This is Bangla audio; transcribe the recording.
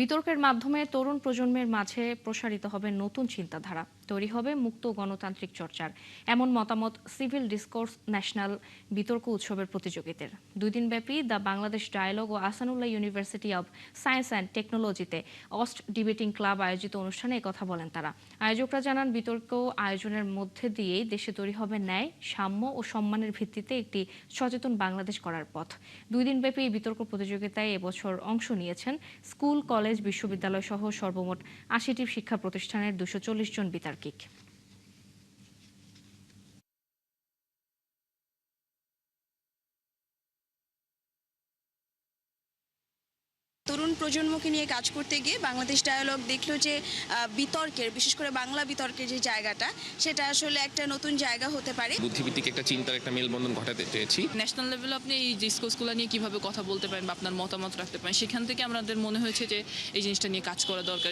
বিতর্কের মাধ্যমে তরুণ প্রজন্মের মাঝে প্রসারিত হবে নতুন চিন্তাধারা, তৈরি হবে মুক্ত গণতান্ত্রিক চর্চার এমন মতামত সিভিল ডিসকোর্স ন্যাশনাল বিতর্ক উৎসবের প্রতিযোগিতার 2 দিনব্যাপী দ্য বাংলাদেশ ডায়ালগ ও Ahsanullah university of science and টেকনোলজিতে অস্ট ডিবেটিং ক্লাব আয়োজিত অনুষ্ঠানে একথা বলেন তারা। আয়োজকরা জানান, বিতর্ক আয়োজনের মধ্যে দিয়েই দেশে তৈরি হবে ন্যায়, সাম্য ও সম্মানের ভিত্তিতে একটি সচেতন বাংলাদেশ করার পথ। 2 দিনব্যাপী এই বিতর্ক প্রতিযোগিতায় এবছর অংশ নিয়েছেন স্কুল, কলেজ, বিশ্ববিদ্যালয় সহ সর্বমোট ৮০টি শিক্ষা প্রতিষ্ঠানের ২৪০ জন বিতার্কিক। তরুণ প্রজন্মকে নিয়ে কাজ করতে গিয়ে বাংলাদেশ ডায়ালগ দেখলো যে বিতর্কের, বিশেষ করে বাংলা বিতর্কের যে জায়গাটা, সেটা আসলে একটা নতুন জায়গা হতে পারে। বুদ্ধিভিত্তিক একটা চিন্তার একটা মেলবন্ধন ঘটাতে চেয়েছি। ন্যাশনাল লেভেলে আপনি এই ডিসকোর্সগুলো নিয়ে কিভাবে কথা বলতে পারেন বা আপনার মতামত রাখতে পারেন, সেখান থেকে আমাদের মনে হয়েছে যে এই জিনিসটা নিয়ে কাজ করা দরকার।